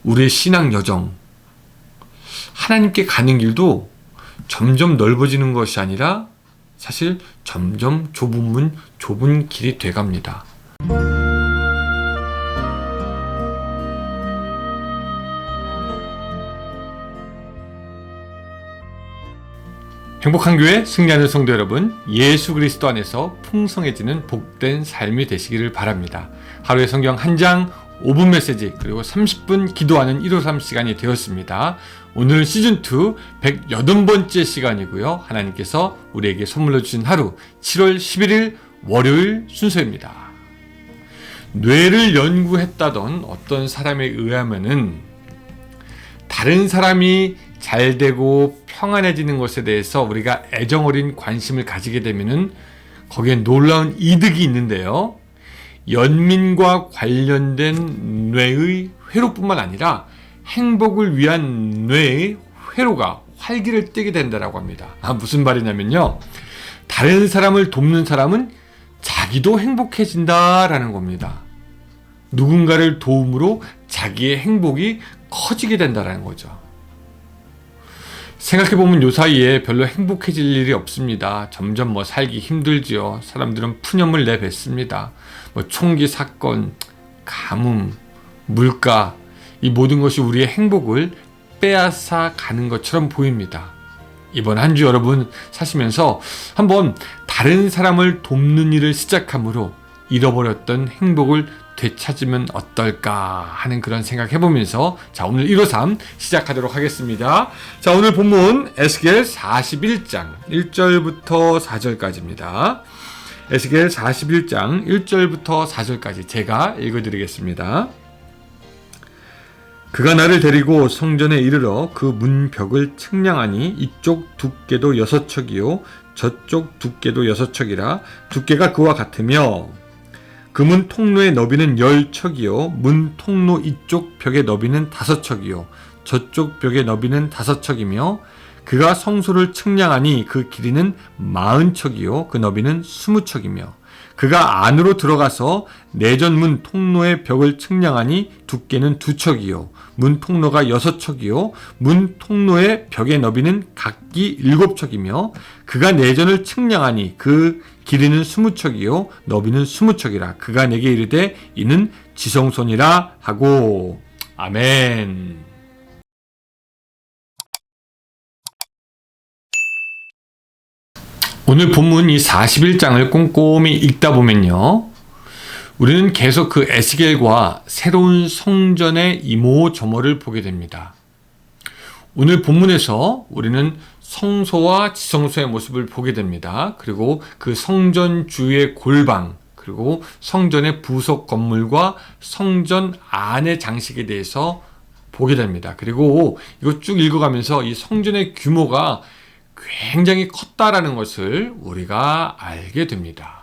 우리의 신앙 여정, 하나님께 가는 길도 점점 넓어지는 것이 아니라 사실 점점 좁은 길이 돼갑니다. 행복한 교회 승리하는 성도 여러분, 예수 그리스도 안에서 풍성해지는 복된 삶이 되시기를 바랍니다. 하루에 성경 한 장 5분 메시지 그리고 30분 기도하는 153 시간이 되었습니다. 오늘은 시즌2 108번째 시간이고요. 하나님께서 우리에게 선물로 주신 하루 7월 11일 월요일 순서입니다. 뇌를 연구했다던 어떤 사람에 의하면은 다른 사람이 잘 되고 평안해지는 것에 대해서 우리가 애정어린 관심을 가지게 되면은 거기에 놀라운 이득이 있는데요. 연민과 관련된 뇌의 회로뿐만 아니라 행복을 위한 뇌의 회로가 활기를 띠게 된다고 합니다. 무슨 말이냐면요. 다른 사람을 돕는 사람은 자기도 행복해진다라는 겁니다. 누군가를 도움으로 자기의 행복이 커지게 된다는 거죠. 생각해보면 요 사이에 별로 행복해질 일이 없습니다. 점점 살기 힘들지요. 사람들은 푸념을 내뱉습니다. 총기 사건, 가뭄, 물가, 이 모든 것이 우리의 행복을 빼앗아 가는 것처럼 보입니다. 이번 한 주 여러분 사시면서 한번 다른 사람을 돕는 일을 시작함으로 잃어버렸던 행복을 되찾으면 어떨까 하는 그런 생각 해보면서 자, 오늘 153 시작하도록 하겠습니다. 자, 오늘 본문 에스겔 41장 1절부터 4절까지입니다. 에스겔 41장 1절부터 4절까지 제가 읽어드리겠습니다. 그가 나를 데리고 성전에 이르러 그 문벽을 측량하니 이쪽 두께도 6척이요 저쪽 두께도 6척이라 두께가 그와 같으며 그 문 통로의 너비는 10척이요 문 통로 이쪽 벽의 너비는 5척이요 저쪽 벽의 너비는 5척이며 그가 성소를 측량하니 그 길이는 40척이요 그 너비는 20척이며 그가 안으로 들어가서 내전문 통로의 벽을 측량하니 두께는 2척이요 문 통로가 6척이요 문 통로의 벽의 너비는 각기 7척이며 그가 내전을 측량하니 그 길이는 20척이요 너비는 20척이라 그가 내게 이르되 이는 지성소니라 하고. 아멘. 오늘 본문 이 41장을 꼼꼼히 읽다 보면요, 우리는 계속 그 에스겔과 새로운 성전의 이모저모를 보게 됩니다. 오늘 본문에서 우리는 성소와 지성소의 모습을 보게 됩니다. 그리고 그 성전 주위의 골방, 그리고 성전의 부속 건물과 성전 안의 장식에 대해서 보게 됩니다. 그리고 이거 쭉 읽어가면서 이 성전의 규모가 굉장히 컸다라는 것을 우리가 알게 됩니다.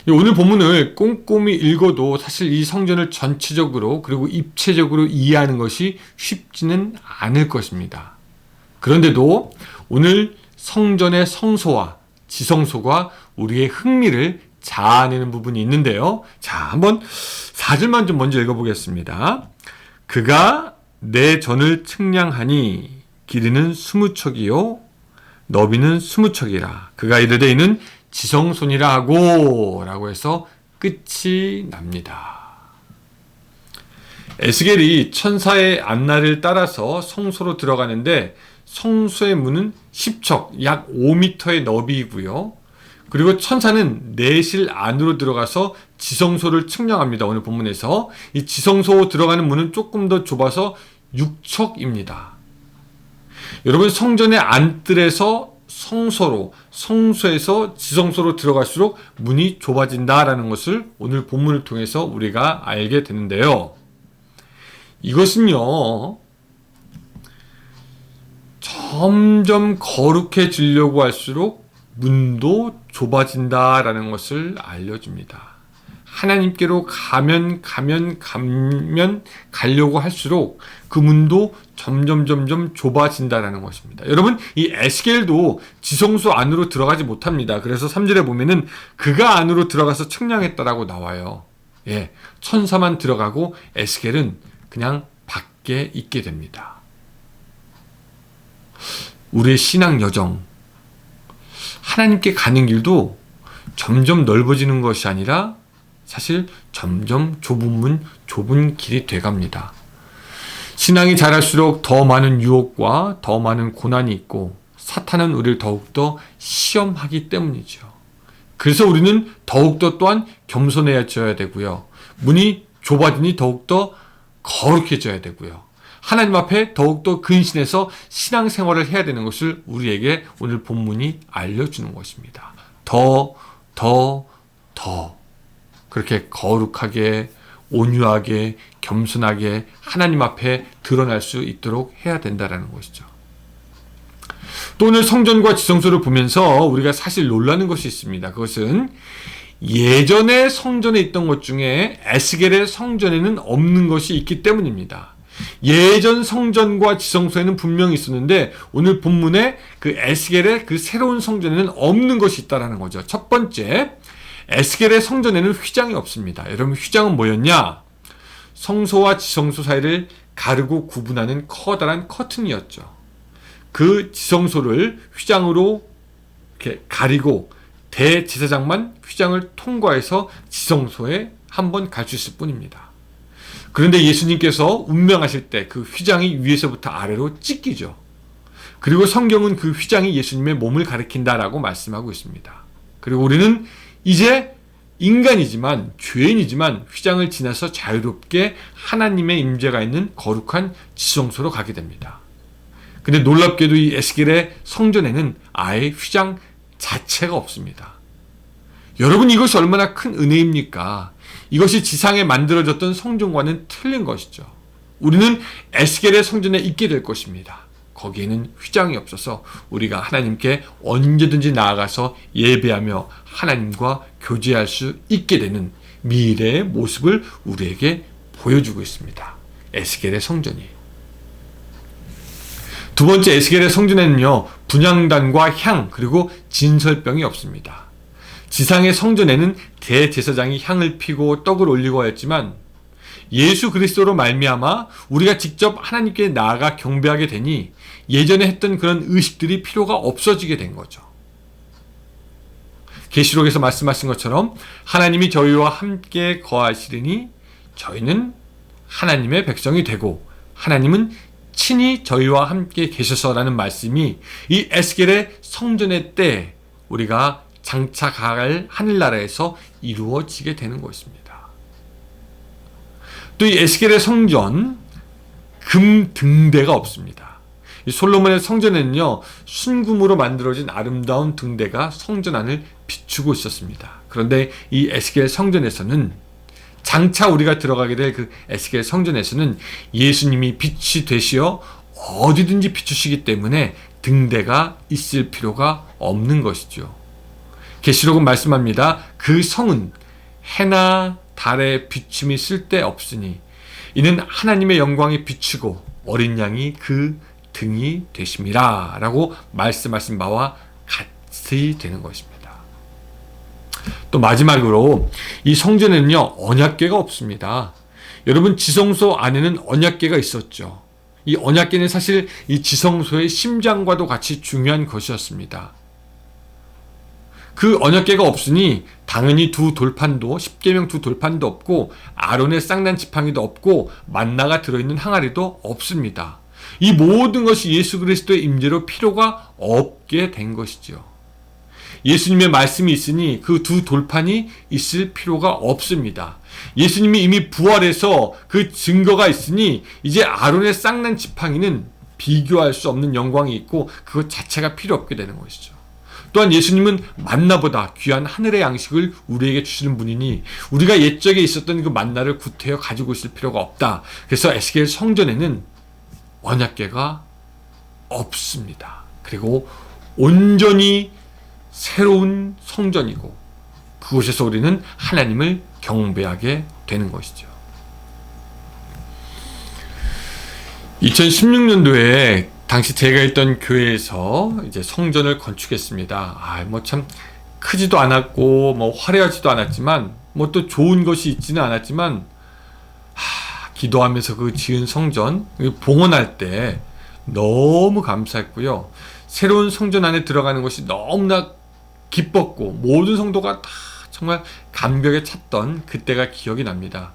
오늘 본문을 꼼꼼히 읽어도 사실 이 성전을 전체적으로 그리고 입체적으로 이해하는 것이 쉽지는 않을 것입니다. 그런데도 오늘 성전의 성소와 지성소가 우리의 흥미를 자아내는 부분이 있는데요. 자, 한번 4절만 좀 먼저 읽어보겠습니다. 그가 내 전을 측량하니 길이는 20척이요 너비는 20척이라 그가 이르되 이는 지성소니라 하고 라고 해서 끝이 납니다. 에스겔이 천사의 안내를 따라서 성소로 들어가는데 성소의 문은 10척 약 5m의 너비이고요. 그리고 천사는 내실 안으로 들어가서 지성소를 측량합니다. 오늘 본문에서 이 지성소 들어가는 문은 조금 더 좁아서 6척입니다. 여러분, 성전의 안뜰에서 성소로, 성소에서 지성소로 들어갈수록 문이 좁아진다라는 것을 오늘 본문을 통해서 우리가 알게 되는데요. 이것은요, 점점 거룩해지려고 할수록 문도 좁아진다라는 것을 알려줍니다. 하나님께로 가면 가려고 할수록 그 문도 점점 좁아진다라는 것입니다. 여러분, 이 에스겔도 지성소 안으로 들어가지 못합니다. 그래서 3절에 보면은 그가 안으로 들어가서 측량했다라고 나와요. 예, 천사만 들어가고 에스겔은 그냥 밖에 있게 됩니다. 우리의 신앙 여정, 하나님께 가는 길도 점점 넓어지는 것이 아니라 사실 점점 좁은 문, 좁은 길이 돼갑니다. 신앙이 자랄수록 더 많은 유혹과 더 많은 고난이 있고 사탄은 우리를 더욱더 시험하기 때문이죠. 그래서 우리는 더욱더 또한 겸손해져야 되고요. 문이 좁아지니 더욱더 거룩해져야 되고요. 하나님 앞에 더욱더 근신해서 신앙생활을 해야 되는 것을 우리에게 오늘 본문이 알려주는 것입니다. 더 그렇게 거룩하게, 온유하게, 겸손하게 하나님 앞에 드러날 수 있도록 해야 된다는 것이죠. 또 오늘 성전과 지성소를 보면서 우리가 사실 놀라는 것이 있습니다. 그것은 예전에 성전에 있던 것 중에 에스겔의 성전에는 없는 것이 있기 때문입니다. 예전 성전과 지성소에는 분명히 있었는데 오늘 본문에 그 에스겔의 그 새로운 성전에는 없는 것이 있다는 거죠. 첫 번째, 에스겔의 성전에는 휘장이 없습니다. 여러분, 휘장은 뭐였냐? 성소와 지성소 사이를 가르고 구분하는 커다란 커튼이었죠. 그 지성소를 휘장으로 이렇게 가리고 대제사장만 휘장을 통과해서 지성소에 한번 갈 수 있을 뿐입니다. 그런데 예수님께서 운명하실 때 그 휘장이 위에서부터 아래로 찢기죠. 그리고 성경은 그 휘장이 예수님의 몸을 가리킨다라고 말씀하고 있습니다. 그리고 우리는 이제 인간이지만, 죄인이지만 휘장을 지나서 자유롭게 하나님의 임재가 있는 거룩한 지성소로 가게 됩니다. 근데 놀랍게도 이 에스겔의 성전에는 아예 휘장 자체가 없습니다. 여러분, 이것이 얼마나 큰 은혜입니까? 이것이 지상에 만들어졌던 성전과는 틀린 것이죠. 우리는 에스겔의 성전에 있게 될 것입니다. 거기에는 휘장이 없어서 우리가 하나님께 언제든지 나아가서 예배하며 하나님과 교제할 수 있게 되는 미래의 모습을 우리에게 보여주고 있습니다. 에스겔의 성전이. 두 번째, 에스겔의 성전에는요, 분향단과 향 그리고 진설병이 없습니다. 지상의 성전에는 대제사장이 향을 피고 떡을 올리고 하였지만 예수 그리스도로 말미암아 우리가 직접 하나님께 나아가 경배하게 되니 예전에 했던 그런 의식들이 필요가 없어지게 된 거죠. 계시록에서 말씀하신 것처럼 하나님이 저희와 함께 거하시리니 저희는 하나님의 백성이 되고 하나님은 친히 저희와 함께 계셔서라는 말씀이 이 에스겔의 성전의 때 우리가 장차갈 하늘나라에서 이루어지게 되는 것입니다. 또 이 에스겔의 성전, 금 등대가 없습니다. 이 솔로몬의 성전에는요, 순금으로 만들어진 아름다운 등대가 성전 안을 비추고 있었습니다. 그런데 이 에스겔 성전에서는 장차 우리가 들어가게 될 그 에스겔 성전에서는 예수님이 빛이 되시어 어디든지 비추시기 때문에 등대가 있을 필요가 없는 것이죠. 계시록은 말씀합니다. 그 성은 해나 달의 비춤이 쓸데없으니 이는 하나님의 영광이 비추고 어린 양이 그 등이 되심이라 라고 말씀하신 바와 같이 되는 것입니다. 또 마지막으로 이 성전에는요, 언약궤가 없습니다. 여러분, 지성소 안에는 언약궤가 있었죠. 이 언약궤는 사실 이 지성소의 심장과도 같이 중요한 것이었습니다. 그 언약궤가 없으니 당연히 두 돌판도, 십계명 두 돌판도 없고 아론의 쌍난 지팡이도 없고 만나가 들어있는 항아리도 없습니다. 이 모든 것이 예수 그리스도의 임재로 필요가 없게 된 것이죠. 예수님의 말씀이 있으니 그 두 돌판이 있을 필요가 없습니다. 예수님이 이미 부활해서 그 증거가 있으니 이제 아론의 쌍난 지팡이는 비교할 수 없는 영광이 있고 그것 자체가 필요 없게 되는 것이죠. 또한 예수님은 만나보다 귀한 하늘의 양식을 우리에게 주시는 분이니 우리가 옛적에 있었던 그 만나를 구태여 가지고 있을 필요가 없다. 그래서 에스겔 성전에는 언약궤가 없습니다. 그리고 온전히 새로운 성전이고 그곳에서 우리는 하나님을 경배하게 되는 것이죠. 2016년도에 당시 제가 있던 교회에서 이제 성전을 건축했습니다. 참 크지도 않았고 화려하지도 않았지만 또 좋은 것이 있지는 않았지만 기도하면서 그 지은 성전 봉헌할 때 너무 감사했고요. 새로운 성전 안에 들어가는 것이 너무나 기뻤고 모든 성도가 다 정말 감격에 찼던 그때가 기억이 납니다.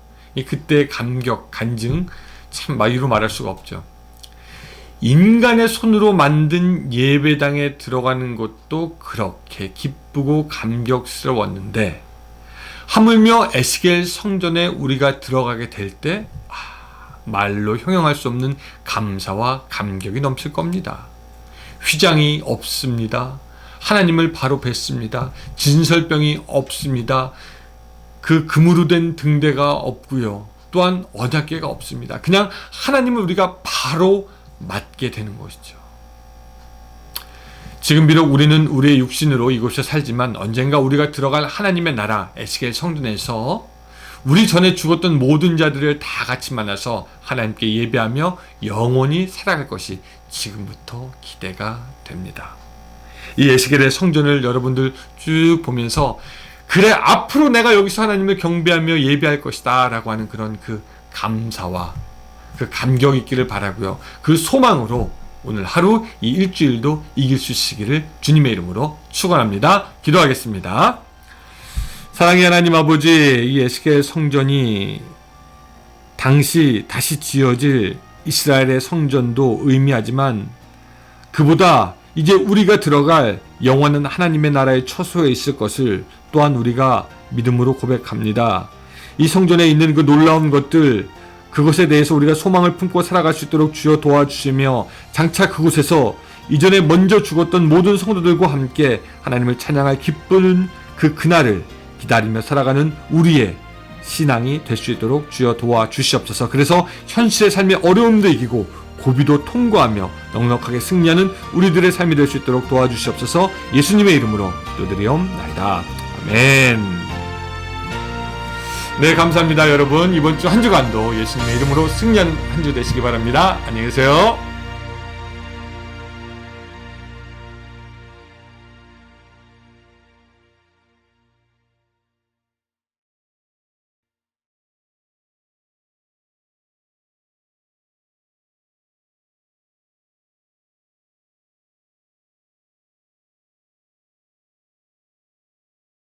그때의 감격, 간증 참 말로 말할 수가 없죠. 인간의 손으로 만든 예배당에 들어가는 것도 그렇게 기쁘고 감격스러웠는데 하물며 에스겔 성전에 우리가 들어가게 될 때 말로 형용할 수 없는 감사와 감격이 넘칠 겁니다. 휘장이 없습니다. 하나님을 바로 뵙습니다. 진설병이 없습니다. 그 금으로 된 등대가 없고요. 또한 언약궤가 없습니다. 그냥 하나님을 우리가 바로 맞게 되는 것이죠. 지금 비록 우리는 우리의 육신으로 이곳에 살지만 언젠가 우리가 들어갈 하나님의 나라 에스겔 성전에서 우리 전에 죽었던 모든 자들을 다 같이 만나서 하나님께 예배하며 영원히 살아갈 것이 지금부터 기대가 됩니다. 이 에스겔의 성전을 여러분들 쭉 보면서 그래 앞으로 내가 여기서 하나님을 경배하며 예배할 것이다 라고 하는 그런 그 감사와 그 감격 있기를 바라고요. 그 소망으로 오늘 하루 이 일주일도 이길 수 있으기를 주님의 이름으로 축원합니다. 기도하겠습니다. 사랑의 하나님 아버지, 이 에스겔 성전이 당시 다시 지어질 이스라엘의 성전도 의미하지만 그보다 이제 우리가 들어갈 영원한 하나님의 나라의 처소에 있을 것을 또한 우리가 믿음으로 고백합니다. 이 성전에 있는 그 놀라운 것들, 그것에 대해서 우리가 소망을 품고 살아갈 수 있도록 주여 도와주시며 장차 그곳에서 이전에 먼저 죽었던 모든 성도들과 함께 하나님을 찬양할 기쁜 그날을 기다리며 살아가는 우리의 신앙이 될 수 있도록 주여 도와주시옵소서. 그래서 현실의 삶의 어려움도 이기고 고비도 통과하며 넉넉하게 승리하는 우리들의 삶이 될 수 있도록 도와주시옵소서. 예수님의 이름으로 기도드리옵나이다. 아멘. 네, 감사합니다 여러분. 이번 주 한 주간도 예수님의 이름으로 승리하는 한 주 되시기 바랍니다. 안녕히 계세요.